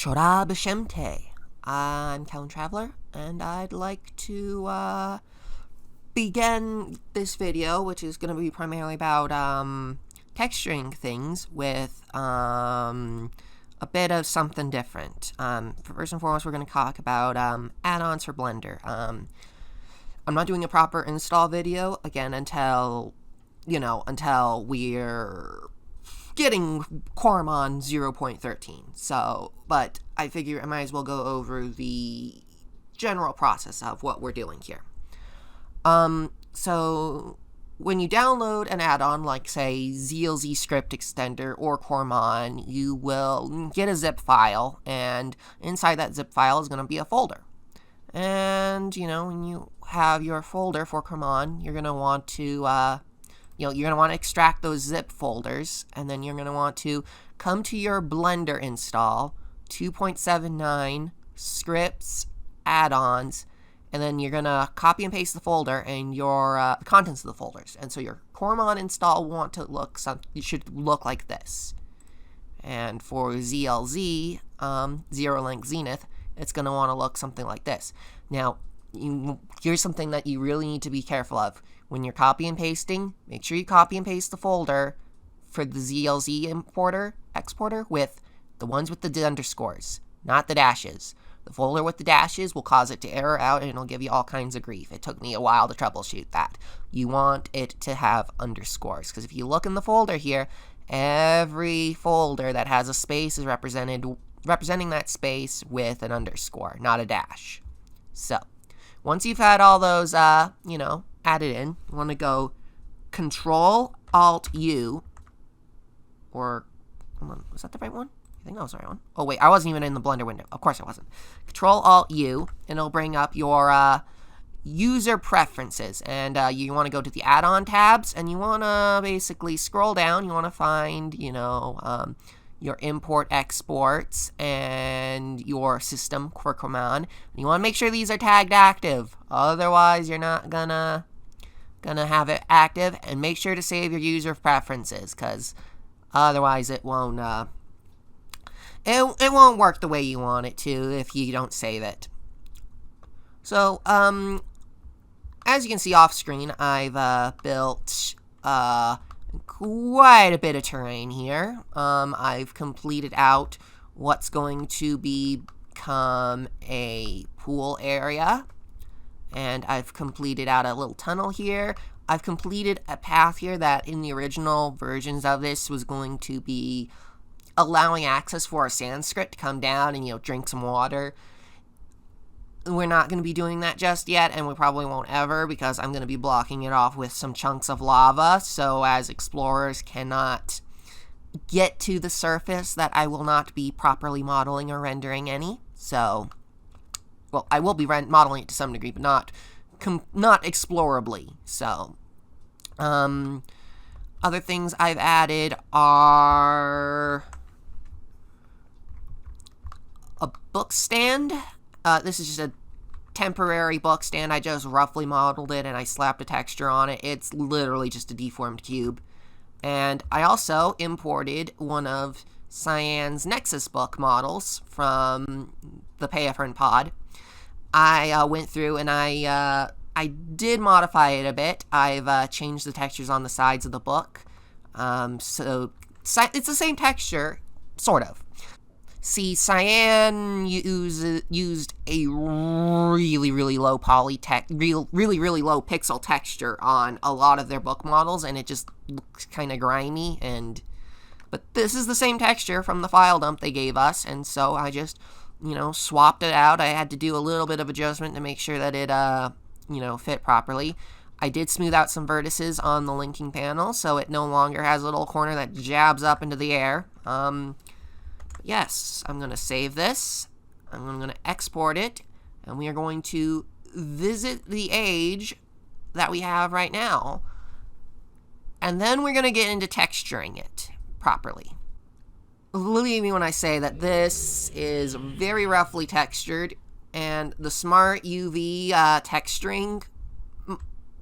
Shora B'Shemte. I'm Calum Traveler, and I'd like to begin this video, which is going to be primarily about texturing things with a bit of something different. First and foremost, we're going to talk about add-ons for Blender. I'm not doing a proper install video, again, until we're getting Korman 0.13. So, but I figure I might as well go over the general process of what we're doing here. So when you download an add-on like, say, ZLZ Script Extender or Korman, you will get a zip file, and inside that zip file is going to be a folder. And, when you have your folder for Korman, you're going to want to you're going to want to extract those zip folders, and then you're going to want to come to your Blender install, 2.79, scripts, add-ons, and then you're going to copy and paste the folder and your contents of the folders. And so your Korman install should look like this. And for ZLZ, Zero Length Zenith, it's going to want to look something like this. Now, here's something that you really need to be careful of. When you're copy and pasting, make sure you copy and paste the folder for the ZLZ exporter with the ones with the underscores, not the dashes. The folder with the dashes will cause it to error out, and it'll give you all kinds of grief. It took me a while to troubleshoot that. You want it to have underscores, because if you look in the folder here, every folder that has a space is representing that space with an underscore, not a dash. So, once you've had all those, added in, you want to go Control-Alt-U, or, hold on, was that the right one? I think that was the right one. Oh, wait, I wasn't even in the Blender window. Of course I wasn't. Control-Alt-U, and it'll bring up your user preferences. And you want to go to the add-on tabs, and you want to basically scroll down. You want to find, your import exports and your system for Korman. You want to make sure these are tagged active. Otherwise, you're not gonna have it active. And make sure to save your user preferences, because otherwise it won't it won't work the way you want it to if you don't save it. So as you can see off screen, I've built quite a bit of terrain here. I've completed out what's going to become a pool area, and I've completed out a little tunnel here. I've completed a path here that in the original versions of this was going to be allowing access for a Sanskrit to come down and, drink some water. We're not going to be doing that just yet, and we probably won't ever, because I'm going to be blocking it off with some chunks of lava, so as explorers cannot get to the surface, that I will not be properly modeling or rendering any. So, well, I will be modeling it to some degree, but not explorably. So, other things I've added are a book stand. This is just a temporary book stand. I just roughly modeled it and I slapped a texture on it. It's literally just a deformed cube. And I also imported one of Cyan's Nexus book models from the Pay-A-Friend pod. I went through and I did modify it a bit. I've changed the textures on the sides of the book. So it's the same texture, sort of. See, Cyan used a really low really low pixel texture on a lot of their book models, and it just looks kind of grimy. But this is the same texture from the file dump they gave us, and so I just, swapped it out. I had to do a little bit of adjustment to make sure that it, fit properly. I did smooth out some vertices on the linking panel, so it no longer has a little corner that jabs up into the air. Yes, I'm going to save this, I'm going to export it, and we are going to visit the age that we have right now, and then we're going to get into texturing it properly. Believe me when I say that this is very roughly textured, and the Smart UV texturing,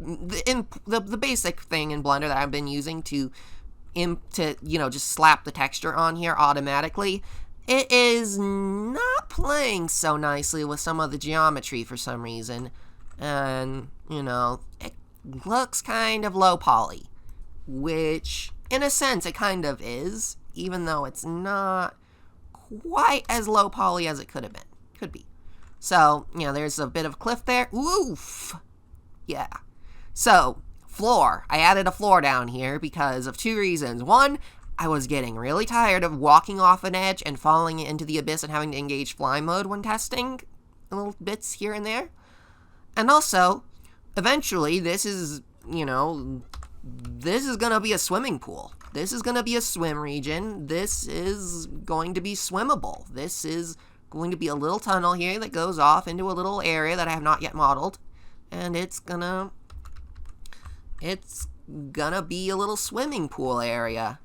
the basic thing in Blender that I've been using to just slap the texture on here automatically, it is not playing so nicely with some of the geometry for some reason. And, you know, it looks kind of low poly, which in a sense it kind of is, even though it's not quite as low poly as it could be. So, you know, there's a bit of cliff there. Oof! Yeah. So, floor. I added a floor down here because of two reasons. One, I was getting really tired of walking off an edge and falling into the abyss and having to engage fly mode when testing little bits here and there. And also, eventually, this is, you know, this is going to be a swimming pool. This is going to be a swim region. This is going to be swimmable. This is going to be a little tunnel here that goes off into a little area that I have not yet modeled. And it's gonna be a little swimming pool area.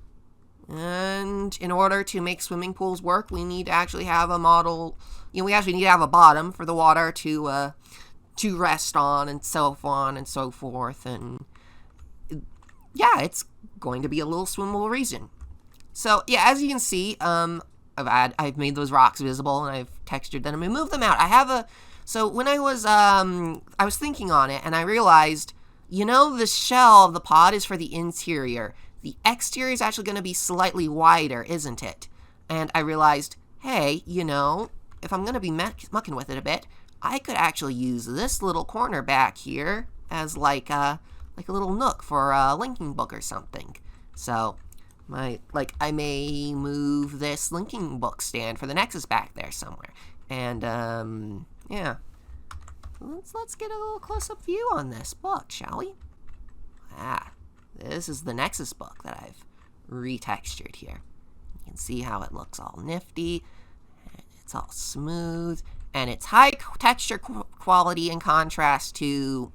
And in order to make swimming pools work, we need to actually have a model, you know, we actually need to have a bottom for the water to rest on and so on and so forth. And yeah, it's going to be a little swimmable region. So yeah, as you can see, I've made those rocks visible and I've textured them and moved them out. So when I was thinking on it and I realized, you know, the shell of the pod is for the interior. The exterior is actually going to be slightly wider, isn't it? And I realized, hey, you know, if I'm going to be mucking with it a bit, I could actually use this little corner back here as like a little nook for a linking book or something. So I may move this linking book stand for the Nexus back there somewhere. And yeah, let's get a little close-up view on this book, shall we? This is the Nexus book that I've retextured here. You can see how it looks all nifty, and it's all smooth, and it's high texture quality in contrast to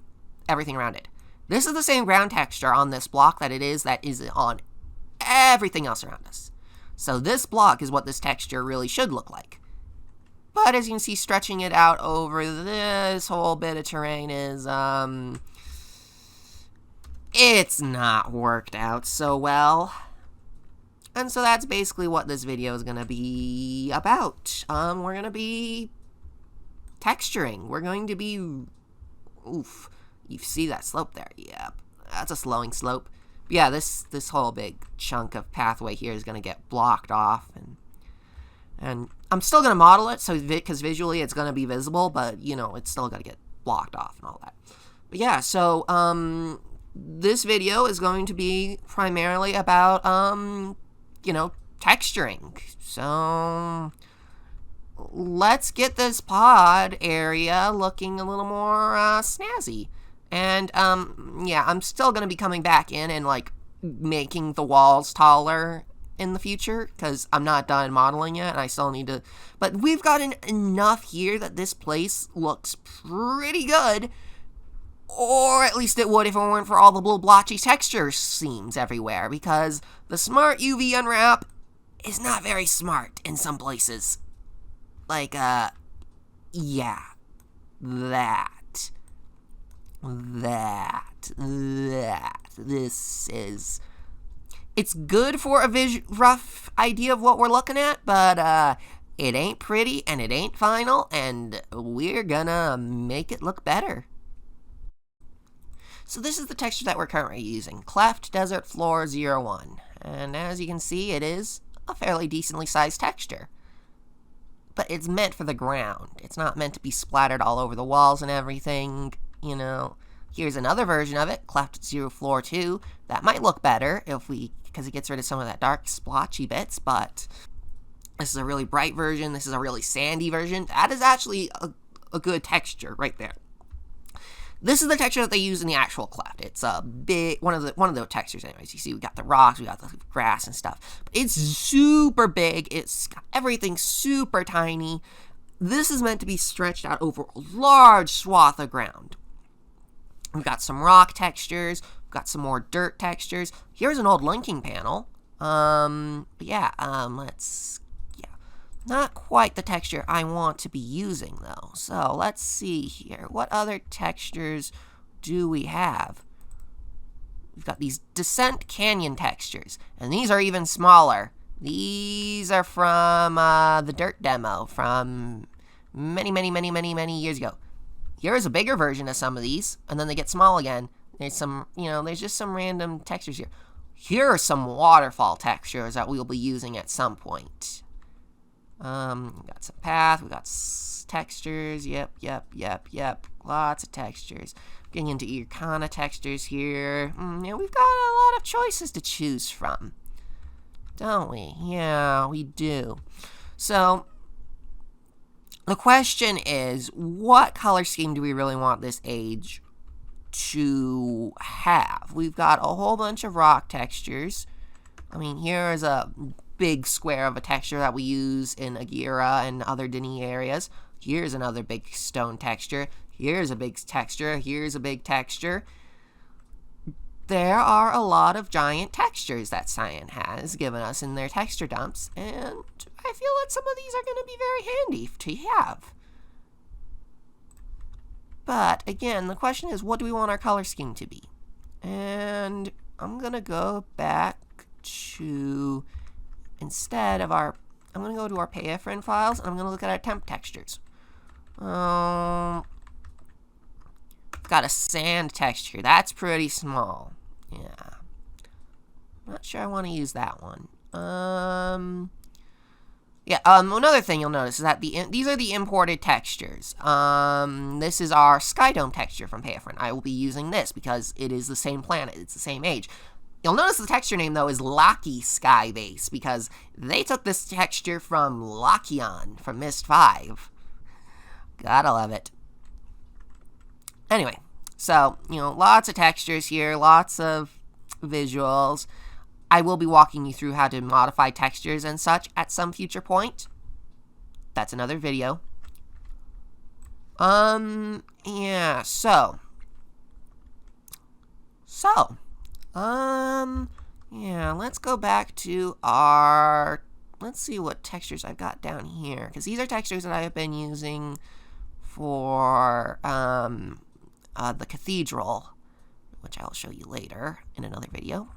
everything around it. This is the same ground texture on this block that is on everything else around us. So this block is what this texture really should look like. But as you can see, stretching it out over this whole bit of terrain is, it's not worked out so well. And so that's basically what this video is going to be about. We're going to be texturing. We're going to be, oof, you see that slope there? Yep, that's a slowing slope. But yeah, this whole big chunk of pathway here is going to get blocked off, and I'm still going to model it, so because visually it's going to be visible, but, you know, it's still going to get blocked off and all that. But yeah, so, this video is going to be primarily about, you know, texturing. So, let's get this pod area looking a little more, snazzy. And, yeah, I'm still going to be coming back in and, like, making the walls taller in the future, because I'm not done modeling yet, and I still need to, but we've gotten enough here that this place looks pretty good, or at least it would if it weren't for all the little blotchy texture seams everywhere, because the smart UV unwrap is not very smart in some places. Like, yeah, this is, it's good for a rough idea of what we're looking at, but it ain't pretty and it ain't final, and we're gonna make it look better. So this is the texture that we're currently using, Cleft Desert Floor 01, and as you can see, it is a fairly decently sized texture. But it's meant for the ground. It's not meant to be splattered all over the walls and everything, you know. Here's another version of it, Cleft Zero Floor 2. That might look better because it gets rid of some of that dark splotchy bits, but this is a really bright version. This is a really sandy version. That is actually a good texture right there. This is the texture that they use in the actual Cleft. It's a big, one of the textures anyways. You see we got the rocks, we got the grass and stuff. But it's super big. It's got everything super tiny. This is meant to be stretched out over a large swath of ground. We've got some rock textures, we've got some more dirt textures. Here's an old linking panel. But yeah, not quite the texture I want to be using though. So let's see here. What other textures do we have? We've got these descent canyon textures, and these are even smaller. These are from the dirt demo from many years ago. Here's a bigger version of some of these, and then they get small again. There's some, there's just some random textures here. Here are some waterfall textures that we'll be using at some point. We got some path, we got textures, yep. Lots of textures. Getting into Irkana textures here. We've got a lot of choices to choose from, don't we? Yeah, we do. So, the question is, what color scheme do we really want this age to have? We've got a whole bunch of rock textures. I mean, here is a big square of a texture that we use in Agira and other Dini areas. Here's another big stone texture. Here's a big texture. Here's a big texture. There are a lot of giant textures that Cyan has given us in their texture dumps, and I feel that some of these are going to be very handy to have. But, again, the question is, what do we want our color scheme to be? And I'm going to go back to, instead of I'm going to go to our PayFriend files, and I'm going to look at our temp textures. Got a sand texture. That's pretty small. Yeah. Not sure I want to use that one. Another thing you'll notice is that these are the imported textures. This is our Sky Dome texture from PayFriend. I will be using this because it is the same planet. It's the same age. You'll notice the texture name, though, is Laki Sky Base because they took this texture from Lakion from Myst 5. Gotta love it. Anyway, so, lots of textures here, lots of visuals. I will be walking you through how to modify textures and such at some future point. That's another video. Let's go back to let's see what textures I've got down here, because these are textures that I have been using for, the cathedral, which I'll show you later in another video.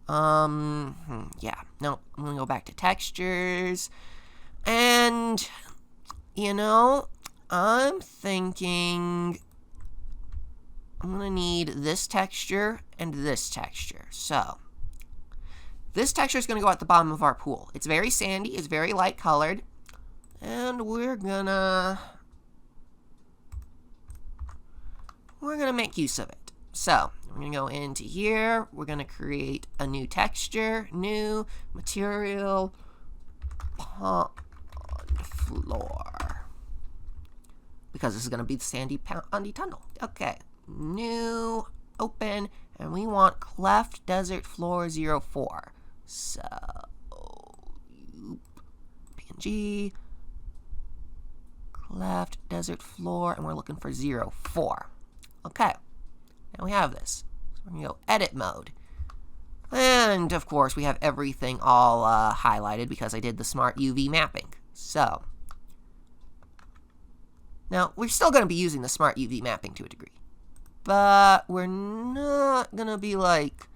I'm gonna go back to textures, and, I'm thinking I'm gonna need this texture and this texture. So, this texture is gonna go at the bottom of our pool. It's very sandy, it's very light colored, and we're gonna make use of it. So, we're going to go into here, we're going to create a new texture, new material, pond floor. Because this is going to be the sandy pondy tunnel. Okay, new, open, and we want cleft desert floor 04. So, PNG, cleft desert floor, and we're looking for 04. Okay, now we have this. So we're going to go edit mode. And, of course, we have everything all highlighted because I did the smart UV mapping. So, now, we're still going to be using the smart UV mapping to a degree. But we're not going to be, like,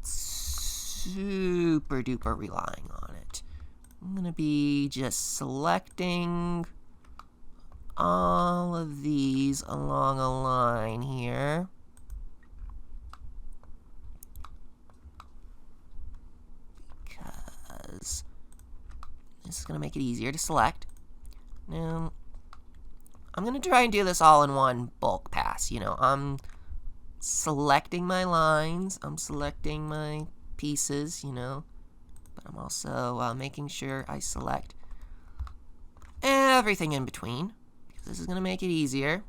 super duper relying on it. I'm going to be just selecting all of these along a line here. Because this is going to make it easier to select. Now, I'm going to try and do this all in one bulk pass. I'm selecting my lines, I'm selecting my pieces, but I'm also making sure I select everything in between. This is going to make it easier.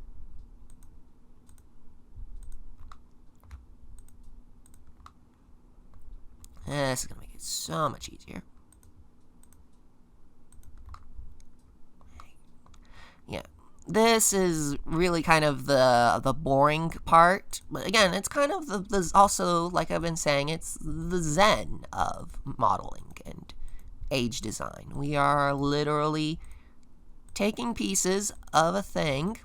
This is going to make it so much easier. Yeah, this is really kind of the boring part. But again, it's kind of the also, like I've been saying, it's the zen of modeling and age design. We are literally taking pieces of a thing,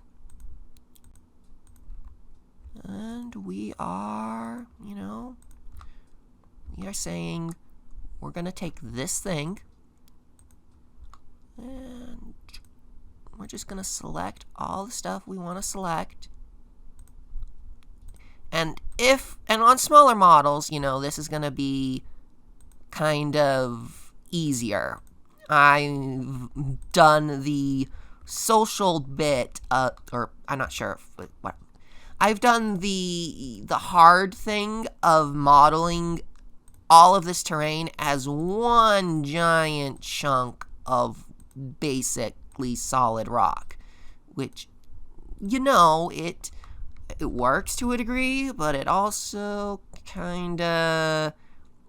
and we are, we are saying we're going to take this thing and we're just going to select all the stuff we want to select. And on smaller models, you know, this is going to be kind of easier. I've done the social bit, or I'm not sure what. I've done the hard thing of modeling all of this terrain as one giant chunk of basically solid rock, which, you know, it works to a degree, but it also kind of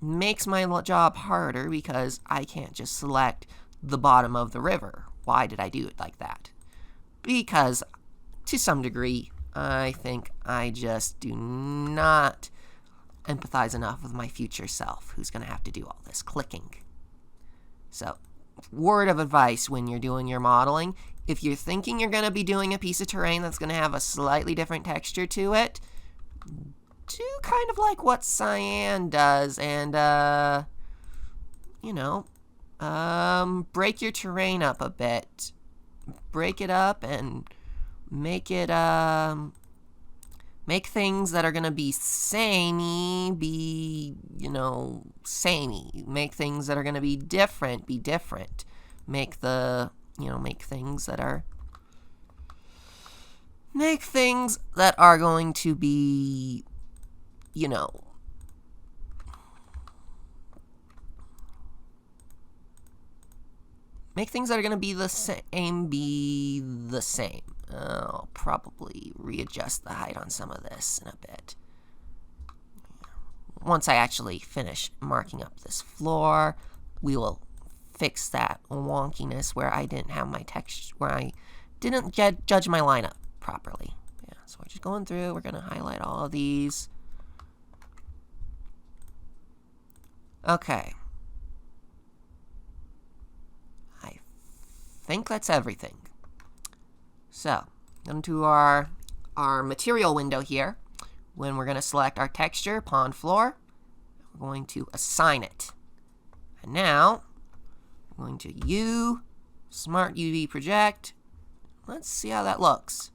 makes my job harder because I can't just select the bottom of the river. Why did I do it like that? Because, to some degree, I think I just do not empathize enough with my future self, who's going to have to do all this clicking. So, word of advice when you're doing your modeling, if you're thinking you're going to be doing a piece of terrain that's going to have a slightly different texture to it, do kind of like what cyan does and, you know, break your terrain up a bit. Break it up and make it, make things that are going to be samey be, you know, samey. Make things that are going to be different be different. Make things that are going to be, you know, make things that are going to be the same. I'll probably readjust the height on some of this in a bit. Once I actually finish marking up this floor, we will fix that wonkiness where I didn't have my texture, where I didn't judge my lineup properly. Yeah, so we're just going through, we're going to highlight all of these. Okay. I think that's everything. So, into our material window here, when we're going to select our texture, pond floor, we're going to assign it. And now, we're going to Smart UV Project. Let's see how that looks.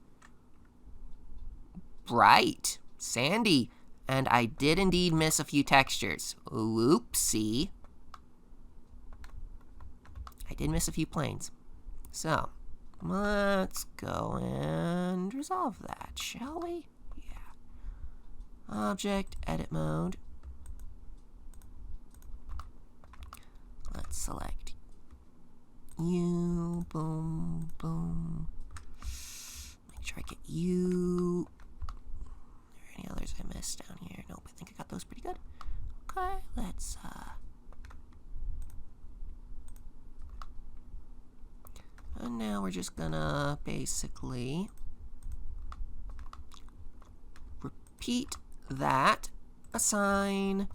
Bright, sandy, and I did indeed miss a few textures. Oopsie. I did miss a few planes. So, let's go and resolve that, shall we? Yeah. Object, edit mode. Let's select you, boom, boom. Make sure I get you. Are there any others I missed down here? Nope, I think I got those pretty good. Okay, let's, and now we're just gonna basically repeat that. Assign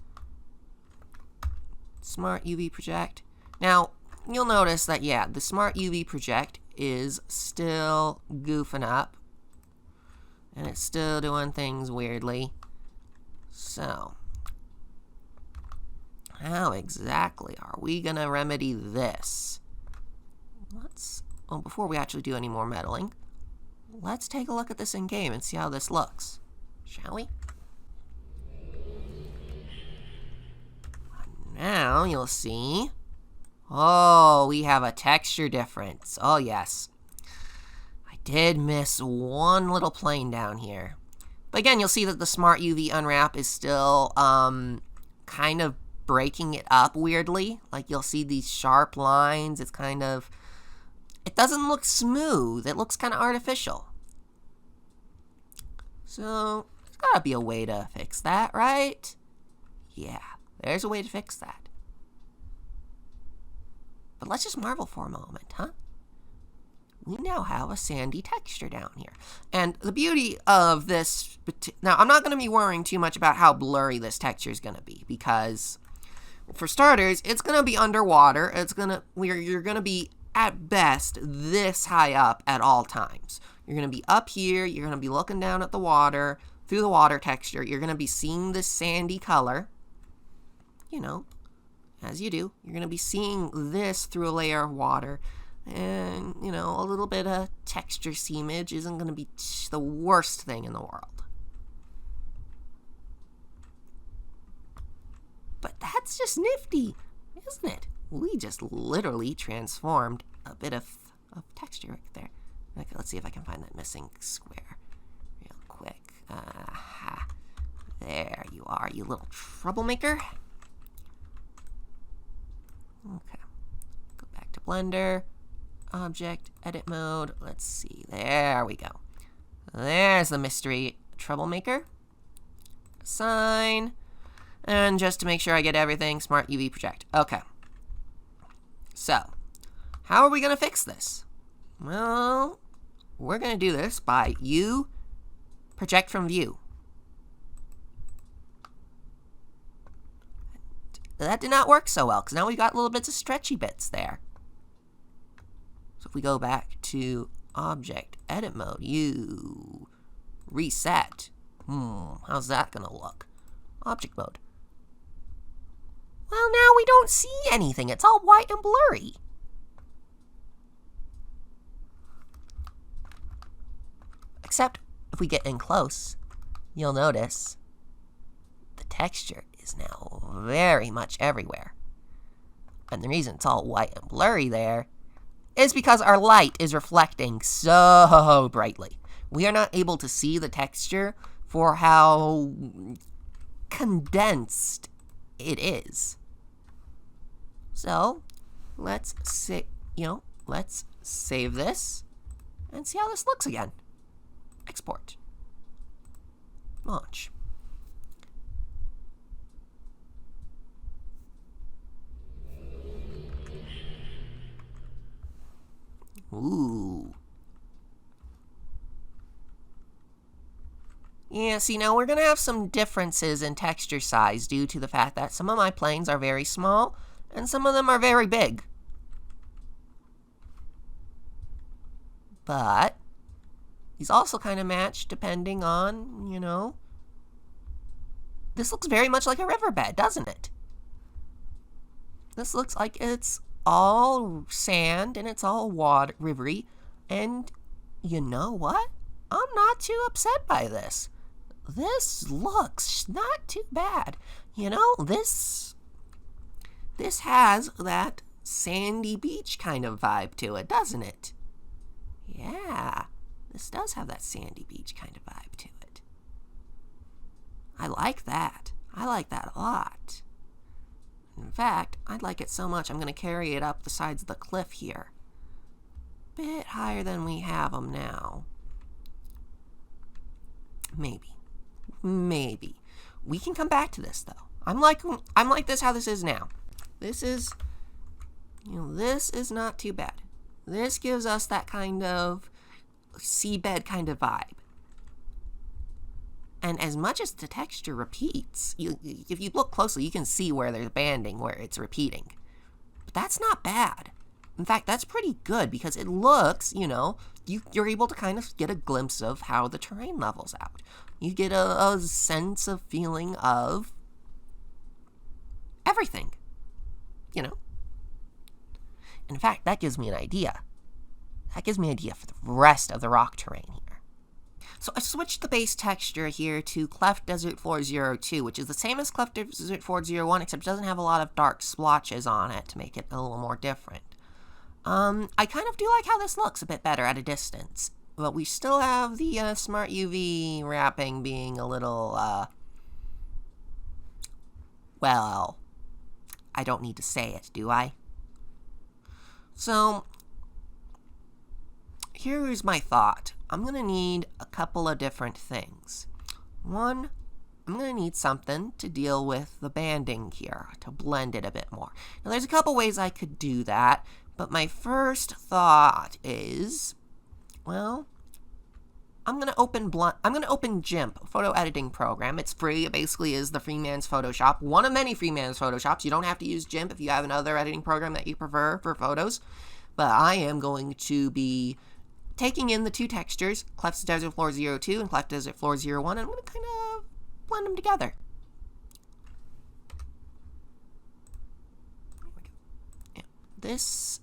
Smart UV Project. Now, you'll notice that, yeah, the Smart UV Project is still goofing up. And it's still doing things weirdly. So, how exactly are we gonna remedy this? Well, before we actually do any more meddling, let's take a look at this in game and see how this looks, shall we? Now you'll see, oh, we have a texture difference. Oh yes, I did miss one little plane down here, but again, you'll see that the Smart UV Unwrap is still kind of breaking it up weirdly. Like, you'll see these sharp lines. It's kind of, it doesn't look smooth. It looks kind of artificial. So, there's gotta be a way to fix that, right? Yeah, there's a way to fix that. But let's just marvel for a moment, huh? We now have a sandy texture down here. And the beauty of this, now I'm not going to be worrying too much about how blurry this texture is going to be, because for starters, it's going to be underwater. You're going to be at best this high up at all times. You're going to be up here, you're going to be looking down at the water, through the water texture, you're going to be seeing this sandy color, you know, as you do. You're going to be seeing this through a layer of water, And, you know, a little bit of texture seamage isn't going to be the worst thing in the world. But that's just nifty, isn't it? We just literally transformed a bit of texture right there. Okay, let's see if I can find that missing square real quick. Aha. There you are, you little troublemaker. Okay. Go back to Blender. Object, edit mode. Let's see. There we go. There's the mystery troublemaker. Assign. And just to make sure I get everything, Smart UV project. Okay. So, how are we going to fix this? Well, we're going to do this by project from view. That did not work so well, because now we got little bits of stretchy bits there. So if we go back to object, edit mode, reset. How's that going to look? Object mode. Well, now we don't see anything. It's all white and blurry. Except if we get in close, you'll notice the texture is now very much everywhere. And the reason it's all white and blurry there is because our light is reflecting so brightly. We are not able to see the texture for how condensed it is. So, let's save this and see how this looks again. Export. Launch. Ooh. Yeah, see, now we're going to have some differences in texture size due to the fact that some of my planes are very small and some of them are very big. But these also kind of match depending on, you know, this looks very much like a riverbed, doesn't it? This looks like it's all sand and it's all water, rivery, and you know what? I'm not too upset by this. This looks not too bad. You know, this has that sandy beach kind of vibe to it, doesn't it? Yeah, this does have that sandy beach kind of vibe to it. I like that. I like that a lot. In fact, I'd like it so much I'm going to carry it up the sides of the cliff here. Bit higher than we have them now. Maybe. We can come back to this though. I'm like this how this is now. This is, you know, this is not too bad. This gives us that kind of seabed kind of vibe. And as much as the texture repeats, if you look closely, you can see where there's banding, where it's repeating. But that's not bad. In fact, that's pretty good because it looks, you know, you're able to kind of get a glimpse of how the terrain levels out. You get a sense of feeling of everything, you know. In fact, that gives me an idea. That gives me an idea for the rest of the rock terrain here. So I switched the base texture here to Cleft Desert Floor 02, which is the same as Cleft Desert Floor 01, except it doesn't have a lot of dark splotches on it to make it a little more different. I kind of do like how this looks a bit better at a distance, but we still have the Smart UV wrapping being a little, well, I don't need to say it, do I? So, here's my thought. I'm going to need a couple of different things. One, I'm going to need something to deal with the banding here, to blend it a bit more. Now, there's a couple ways I could do that, but my first thought is, well, I'm going to open GIMP, a photo editing program. It's free. It basically is the free man's Photoshop. One of many free man's Photoshops. You don't have to use GIMP if you have another editing program that you prefer for photos. But I am going to be taking in the two textures, Cleft Desert Floor 02 and Cleft Desert Floor 01, and I'm going to kind of blend them together. Yeah, this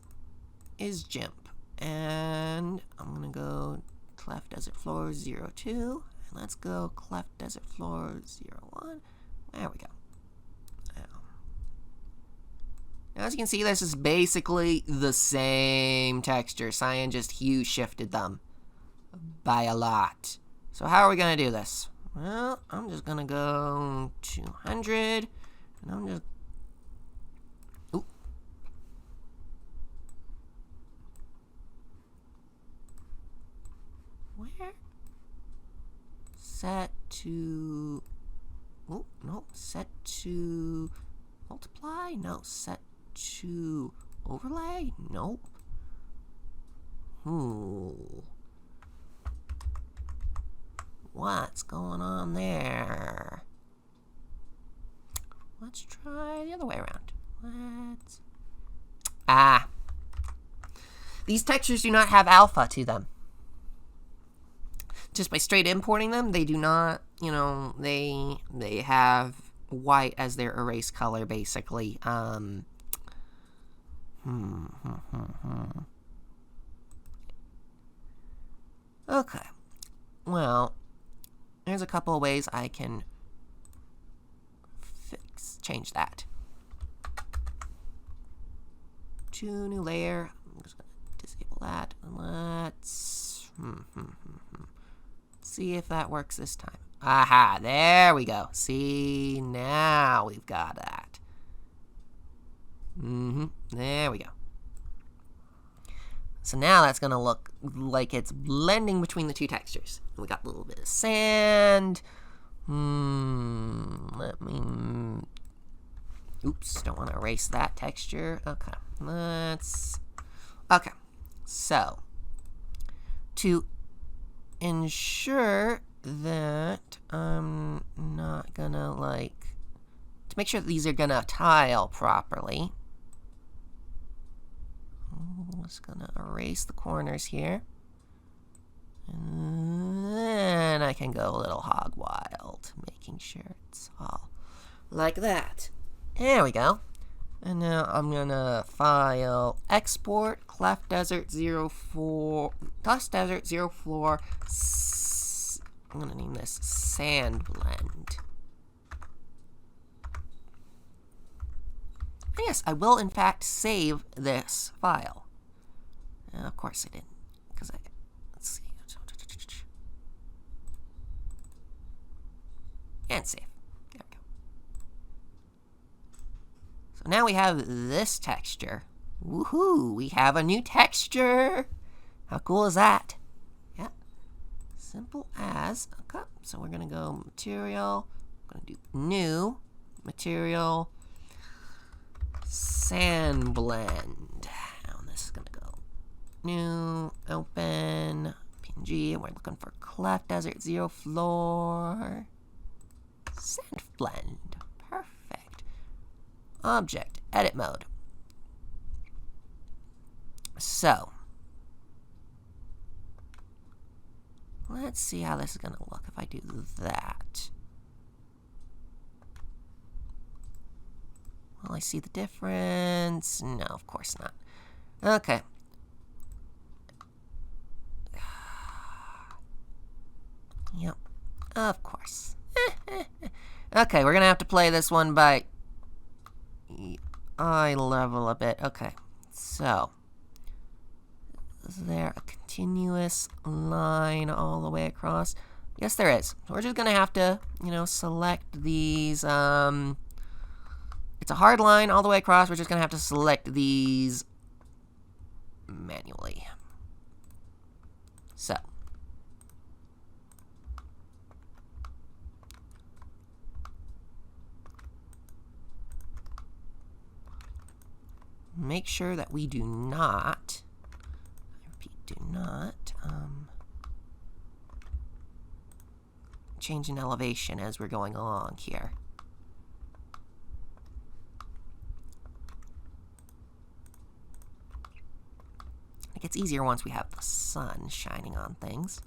is Jimp. And I'm going to go Cleft Desert Floor 02. And let's go Cleft Desert Floor 01. There we go. As you can see, this is basically the same texture. Cyan just hue shifted them by a lot. So how are we going to do this? Well, I'm just going to go 200. And I'm just... Ooh. Where? Set to... Oh, no. Set to... Multiply? No. Set to overlay? Nope. What's going on there? Let's try the other way around. These textures do not have alpha to them. Just by straight importing them, they do not, they have white as their erase color, basically. Okay. Well, there's a couple of ways I can change that. To new layer. I'm just going to disable that. Let's see if that works this time. Aha, there we go. See, now we've got that. There we go. So now that's going to look like it's blending between the two textures. We got a little bit of sand. Let me... Oops, don't want to erase that texture. Okay, Okay, so to ensure that I'm not gonna to make sure that these are gonna tile properly, I'm just gonna erase the corners here, and then I can go a little hog wild, making sure it's all like that. There we go. And now I'm gonna file export Cleft Desert 04 Dust Desert 04. I'm gonna name this Sand Blend. And yes, I will in fact save this file. Of course I didn't, because let's see. And save. There we go. So now we have this texture. Woohoo! We have a new texture. How cool is that? Yeah. Simple as. Okay. So we're gonna go material. I'm gonna do new material. Sand blend. And this is gonna go new, open, PNG, and we're looking for Cleft Desert 0 floor. Sand blend. Perfect. Object, edit mode. So, let's see how this is gonna look if I do that. Will I see the difference? No, of course not. Okay. Yep, of course. Okay, we're gonna have to play this one by eye level a bit. Okay, so is there a continuous line all the way across? Yes, there is. So we're just gonna have to, select these. It's a hard line all the way across. We're just gonna have to select these manually. So. Make sure that we do not, I repeat, do not change in elevation as we're going along here. It gets easier once we have the sun shining on things.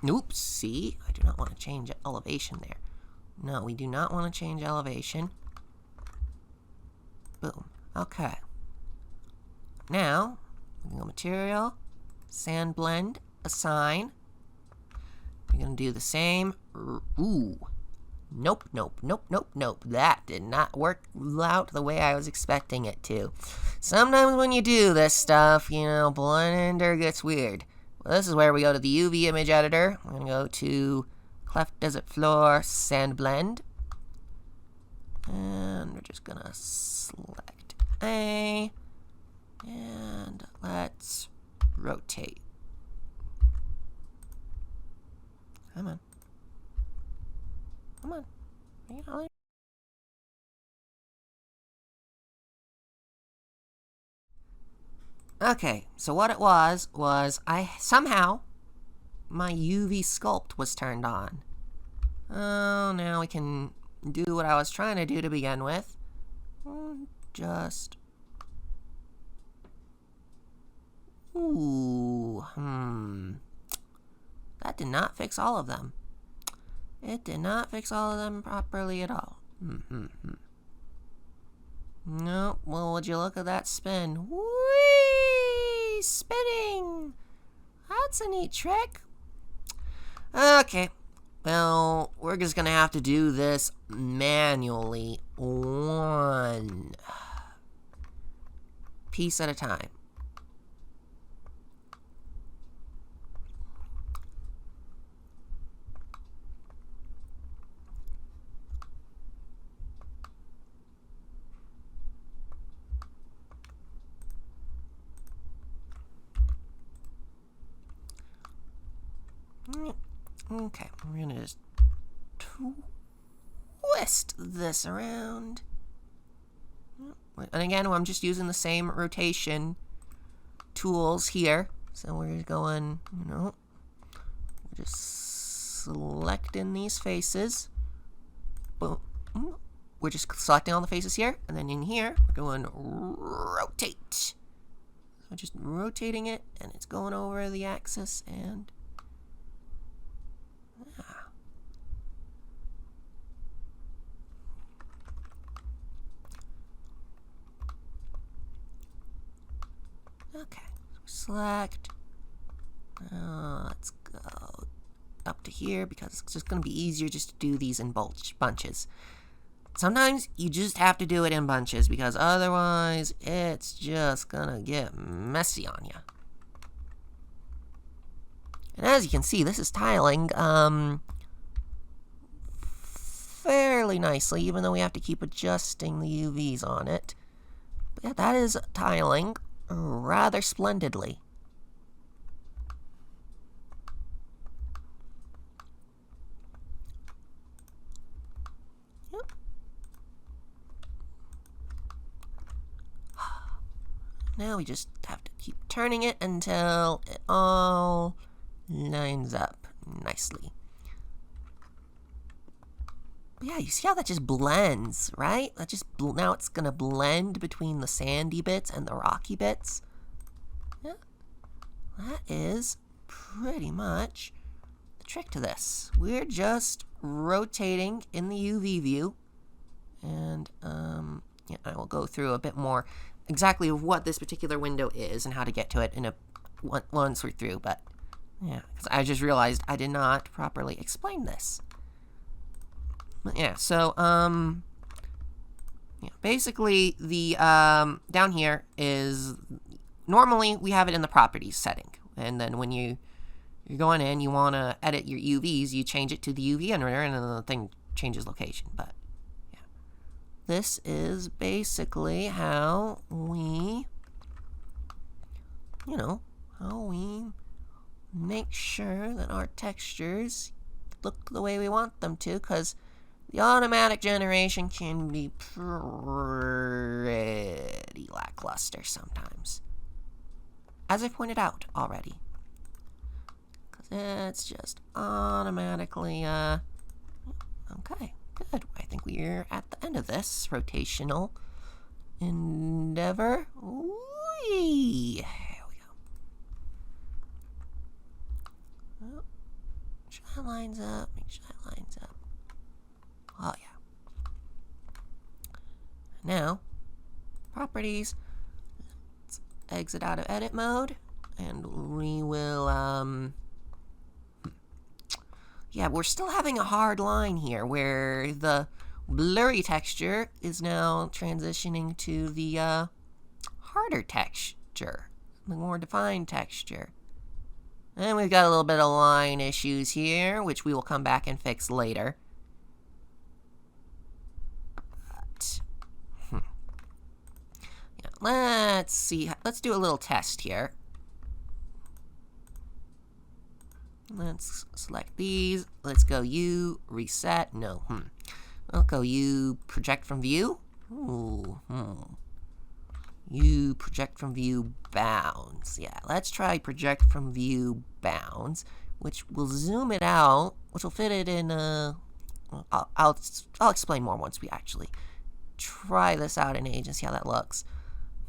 Oops, see? I do not want to change elevation there. No, we do not want to change elevation. Boom. Okay. Now, we can go material, sand blend, assign. We're going to do the same. Ooh. Nope, nope, nope, nope, nope. That did not work out the way I was expecting it to. Sometimes when you do this stuff, you know, Blender gets weird. Well, this is where we go to the UV image editor. We're going to go to Cleft Desert Floor, Sand Blend. And we're just going to select A. And let's rotate. Come on. Come on. Okay, so what it was I somehow my UV sculpt was turned on. Oh, now we can do what I was trying to do to begin with. Just... Ooh, That did not fix all of them. It did not fix all of them properly at all. No, well, would you look at that spin? Whee! Spinning! That's a neat trick. Okay, well, we're just gonna have to do this manually, one piece at a time. Okay, we're gonna just twist this around. And again, I'm just using the same rotation tools here. So we're just going, we're just selecting these faces. Boom. We're just selecting all the faces here. And then in here, we're going rotate. So just rotating it, and it's going over the axis, and okay, select. Let's go up to here because it's just going to be easier just to do these in bunches. Sometimes you just have to do it in bunches because otherwise it's just going to get messy on you. And as you can see, this is tiling fairly nicely, even though we have to keep adjusting the UVs on it. But yeah, that is tiling rather splendidly. Yep. Now we just have to keep turning it until it all lines up nicely. But yeah, you see how that just blends, right? That just now it's gonna blend between the sandy bits and the rocky bits. Yeah, that is pretty much the trick to this. We're just rotating in the UV view, and yeah, I will go through a bit more exactly what this particular window is and how to get to it in a once we're through. But yeah, because I just realized I did not properly explain this. But yeah, so yeah, basically the down here is normally we have it in the properties setting, and then when you're going in, you want to edit your UVs, you change it to the UV editor, and then the thing changes location. But yeah, this is basically how we, how we make sure that our textures look the way we want them to, because the automatic generation can be pretty lackluster sometimes, as I pointed out already. Because it's just automatically, okay, good. I think we're at the end of this rotational endeavor. Whee! Here we go. properties. Let's exit out of edit mode, and we will, yeah, we're still having a hard line here where the blurry texture is now transitioning to the harder texture, the more defined texture. And we've got a little bit of line issues here, which we will come back and fix later. But, yeah, let's see. Let's do a little test here. Let's select these. Let's go U, reset. No. I'll go U, project from view. Ooh. U, project from view, bounds. Yeah, let's try project from view, bounds, which will zoom it out, which will fit it in, I'll explain more once we actually try this out in Age and see how that looks.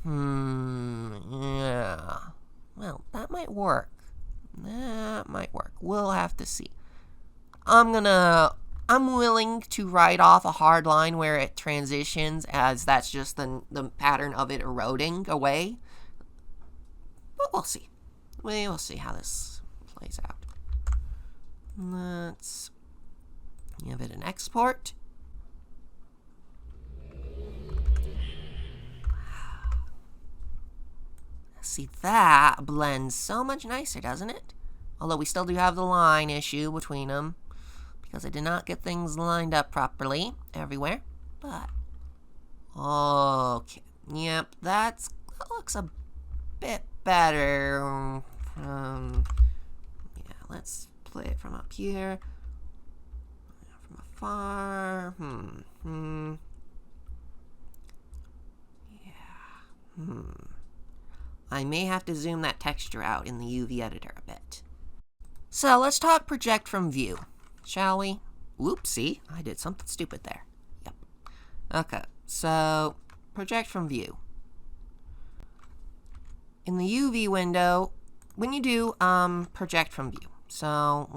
Yeah. Well, that might work. That might work. We'll have to see. I'm willing to write off a hard line where it transitions, as that's just the pattern of it eroding away. But we'll see. We will see how this plays out. Let's give it an export. See, that blends so much nicer, doesn't it? Although we still do have the line issue between them, because I did not get things lined up properly everywhere. But, okay. Yep, that looks a bit better. Yeah, let's play it from up here. From afar. Yeah. I may have to zoom that texture out in the UV editor a bit. So let's talk project from view, shall we? Whoopsie, I did something stupid there. Yep. Okay, so project from view. In the UV window, when you do project from view, so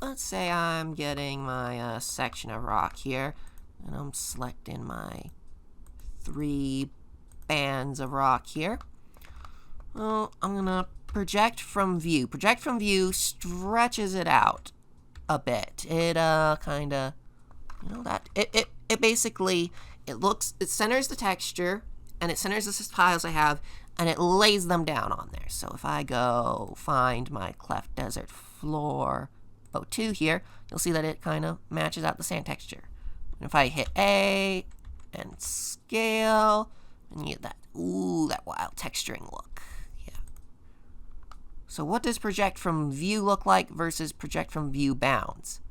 let's say I'm getting my section of rock here, and I'm selecting my 3 bands of rock here. Well, I'm gonna project from view. Project from view stretches it out a bit. It kind of, that it basically it centers the texture, and it centers the tiles I have, and it lays them down on there. So if I go find my Cleft Desert Floor 02 here, you'll see that it kind of matches out the sand texture. And if I hit A and scale, and you get that that wild texturing look. So what does project from view look like versus project from view bounds?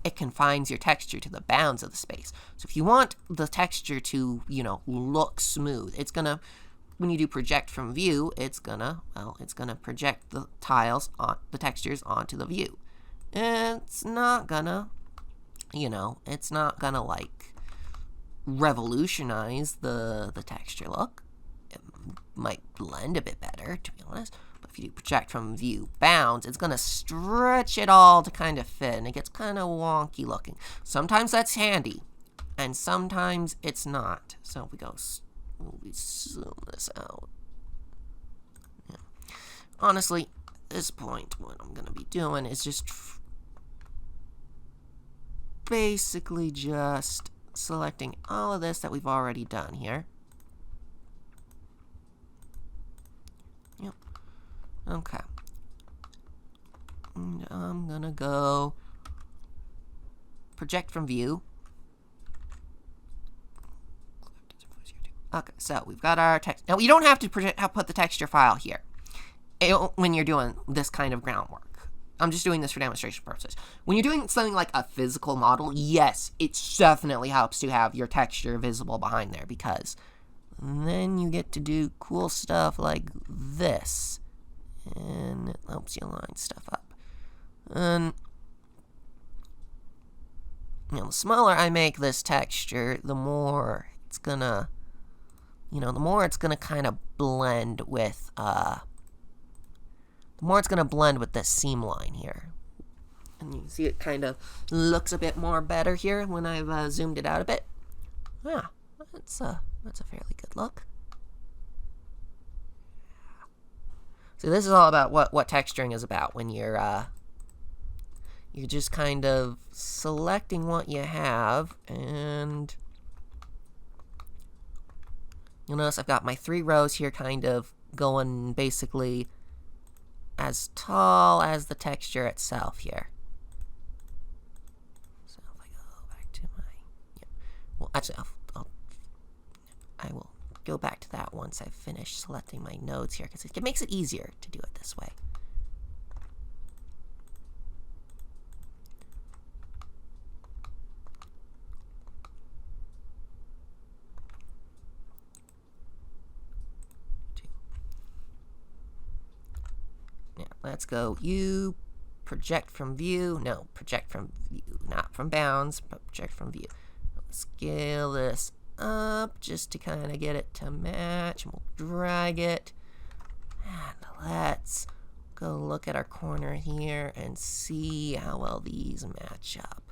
It confines your texture to the bounds of the space. So if you want the texture to, look smooth, it's gonna, when you do project from view, it's gonna project the tiles on the textures onto the view. It's not gonna, it's not gonna like revolutionize the texture look. It might blend a bit better, to be honest. If you do project from view bounds, it's going to stretch it all to kind of fit, and it gets kind of wonky looking. Sometimes that's handy, and sometimes it's not. So if we zoom this out. Yeah. Honestly, at this point, what I'm going to be doing is just basically just selecting all of this that we've already done here. Okay. And I'm gonna go project from view. Okay, so we've got our text. Now, you don't have to put the texture file here when you're doing this kind of groundwork. I'm just doing this for demonstration purposes. When you're doing something like a physical model, yes, it definitely helps to have your texture visible behind there, because then you get to do cool stuff like this. And it helps you line stuff up. And the smaller I make this texture, the more it's gonna, kind of blend with, the more it's gonna blend with this seam line here. And you can see it kind of looks a bit more better here when I've zoomed it out a bit. Yeah, That's a fairly good look. So this is all about what texturing is about when you're just kind of selecting what you have, and you'll notice I've got my 3 rows here kind of going basically as tall as the texture itself here. So if I go back to my, yeah. Well, actually, I will go back to that once I've finished selecting my nodes here, because it makes it easier to do it this way. Now, let's go you project from view. No, project from view, not from bounds, but project from view. Scale this up just to kind of get it to match, and we'll drag it. And let's go look at our corner here and see how well these match up.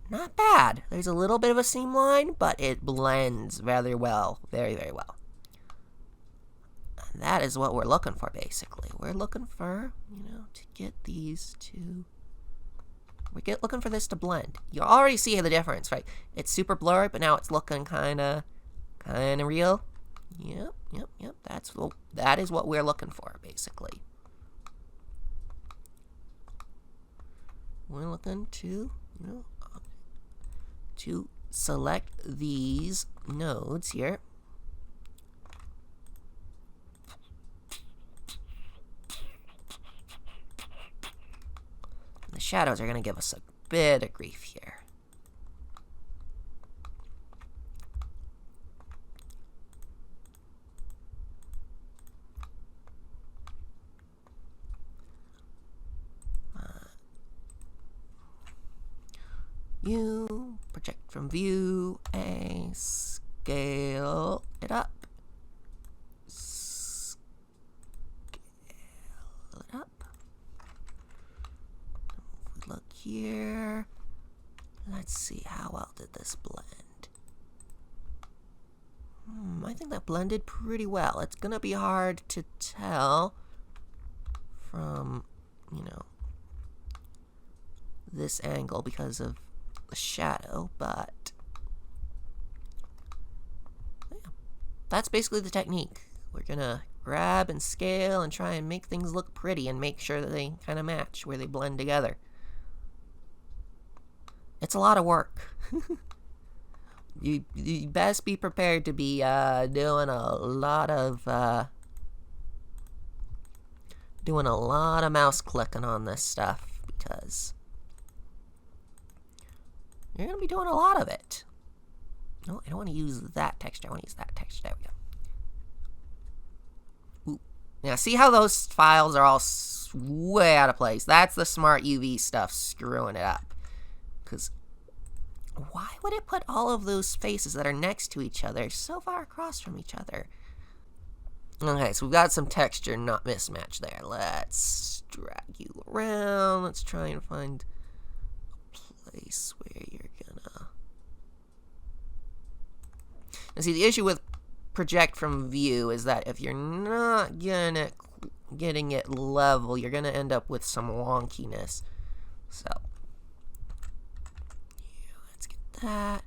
Not bad. There's a little bit of a seam line, but it blends very well, very, very well. And that is what we're looking for, basically. We're looking for, to get these to... looking for this to blend. You already see the difference, right? It's super blurry, but now it's looking kind of real. Yep. That is what we're looking for, basically. We're looking to, to select these nodes here. The shadows are going to give us a bit of grief here. You project from view and scale it up. Scale it up. If we look here, let's see how well did this blend. I think that blended pretty well. It's gonna be hard to tell from, this angle because of the shadow, but yeah, that's basically the technique. We're gonna grab and scale and try and make things look pretty and make sure that they kind of match, where they blend together. It's a lot of work. You best be prepared to be doing a lot of mouse clicking on this stuff, because you're going to be doing a lot of it. No, I don't want to use that texture. I want to use that texture. There we go. Ooh. Now, see how those files are all way out of place? That's the smart UV stuff screwing it up. Because why would it put all of those faces that are next to each other so far across from each other? Okay, so we've got some texture not mismatched there. Let's drag you around. Let's try and find a place where you're gonna... Now see, the issue with project from view is that if you're not getting it level, you're gonna end up with some wonkiness. So yeah, let's get that.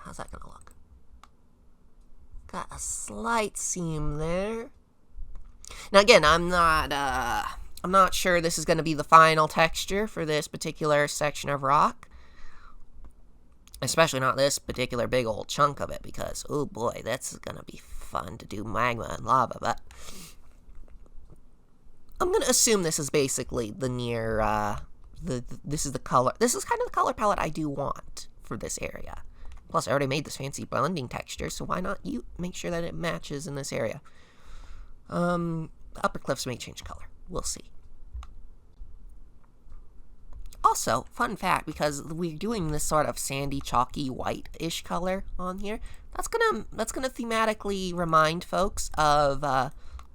How's that gonna look? Got a slight seam there. Now again, I'm not sure this is gonna be the final texture for this particular section of rock. Especially not this particular big old chunk of it, because oh boy, that's gonna be fun to do magma and lava, but I'm gonna assume this is basically the near this is the color. This is kind of the color palette I do want for this area. Plus, I already made this fancy blending texture, so why not you make sure that it matches in this area? The upper cliffs may change color. We'll see. Also, fun fact, because we're doing this sort of sandy, chalky, white-ish color on here, that's gonna thematically remind folks of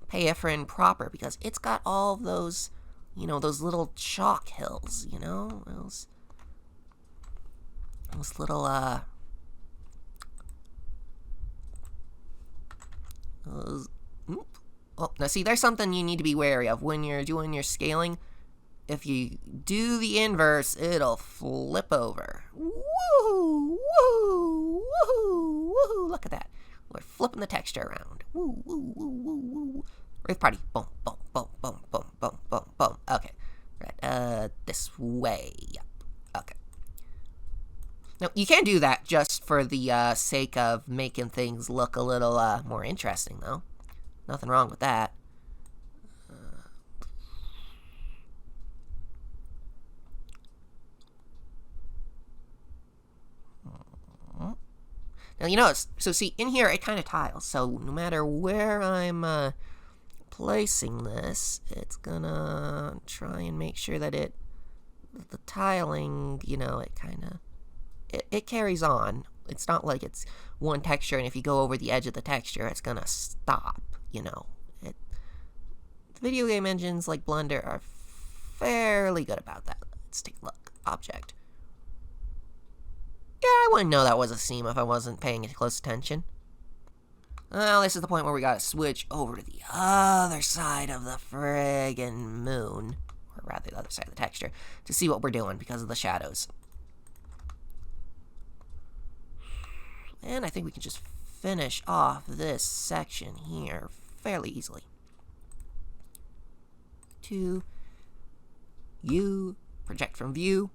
Peifrin proper, because it's got all of those, you know, those little chalk hills, you know, those little oh, now see, there's something you need to be wary of when you're doing your scaling. If you do the inverse, it'll flip over. Woo! Woo! Woo! Woo! Look at that. We're flipping the texture around. Woo! Woo! Woo! Woo! Woo! Rave party. Boom! Boom! Boom! Boom! Boom! Boom! Boom! Boom! Okay. Right. This way. Yep. Okay. Now, you can do that just for the sake of making things look a little more interesting, though. Nothing wrong with that. Now, you notice, so see, in here, it kind of tiles. So no matter where I'm placing this, it's gonna try and make sure that the tiling, you know, it kind of, it carries on. It's not like it's one texture, and if you go over the edge of the texture, it's gonna stop, you know. The video game engines like Blender are fairly good about that. Let's take a look. Object. Yeah, I wouldn't know that was a seam if I wasn't paying close attention. Well, this is the point where we gotta switch over to the other side of the friggin' moon, or rather the other side of the texture, to see what we're doing because of the shadows. And I think we can just finish off this section here fairly easily. To you, project from view.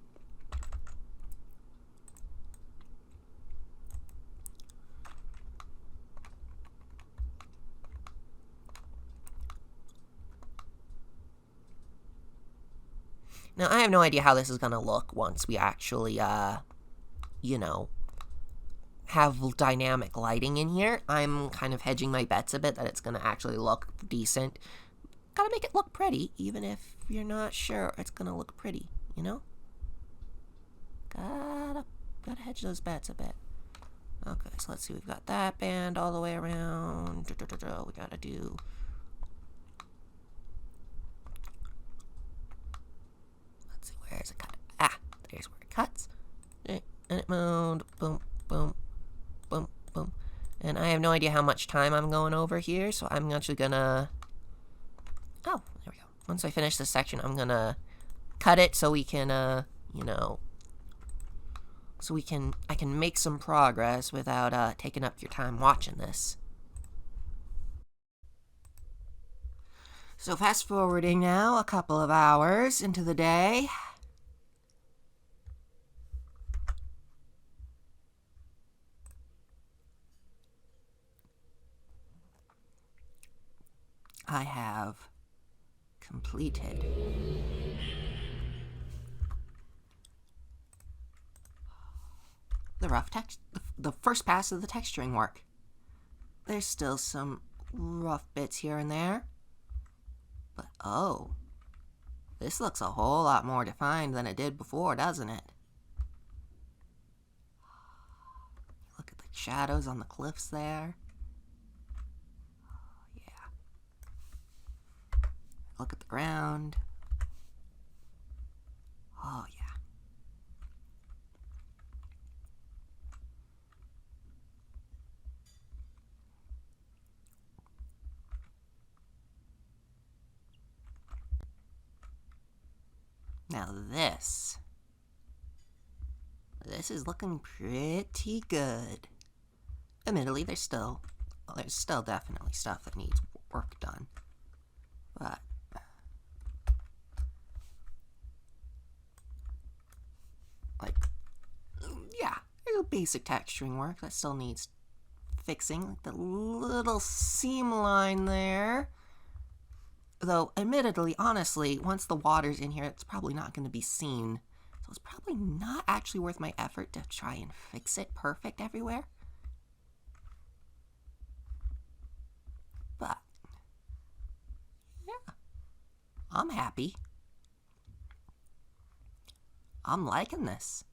Now, I have no idea how this is going to look once we actually, you know, have dynamic lighting in here. I'm kind of hedging my bets a bit that it's going to actually look decent. Gotta make it look pretty, even if you're not sure it's going to look pretty, you know? Gotta hedge those bets a bit. Okay, so let's see. We've got that band all the way around. We gotta do... Where's it cut? Ah, there's where it cuts. Edit mode. Boom, boom, boom, boom. And I have no idea how much time I'm going over here, so I'm actually gonna... Oh, there we go. Once I finish this section, I'm gonna cut it so we can, you know... So I can make some progress without, taking up your time watching this. So fast forwarding now a couple of hours into the day. I have completed the first pass of the texturing work. There's still some rough bits here and there, but oh, this looks a whole lot more defined than it did before, doesn't it? Look at the shadows on the cliffs there. Look at the ground. Oh, yeah. Now this is looking pretty good. Admittedly, there's still definitely stuff that needs work done. But like, yeah, there's basic texturing work that still needs fixing. Like the little seam line there. Though, admittedly, honestly, once the water's in here, it's probably not going to be seen. So it's probably not actually worth my effort to try and fix it perfect everywhere. But, yeah, I'm happy. I'm liking this.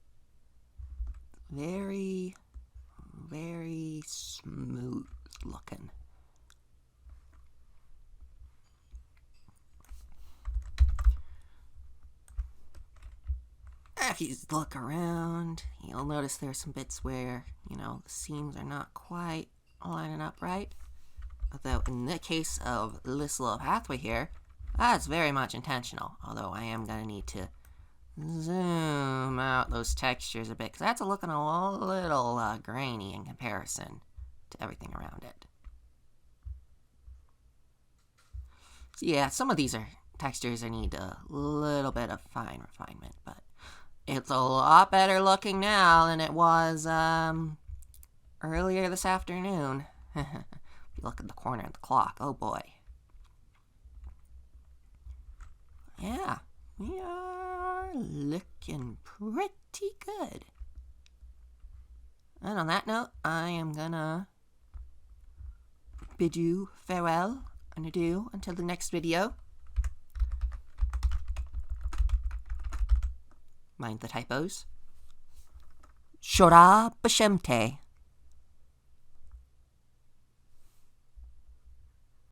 Very, very smooth looking. If you look around, you'll notice there's some bits where, the seams are not quite lining up right. Although in the case of this little pathway here, that's very much intentional. Although I am going to need to zoom out those textures a bit, because that's looking a little grainy in comparison to everything around it. So yeah, some of these textures need a little bit of fine refinement, but it's a lot better looking now than it was earlier this afternoon. If you look at the corner of the clock, oh boy. Yeah, we are looking pretty good. And on that note, I am gonna bid you farewell and adieu until the next video. Mind the typos. Shora Bashemte.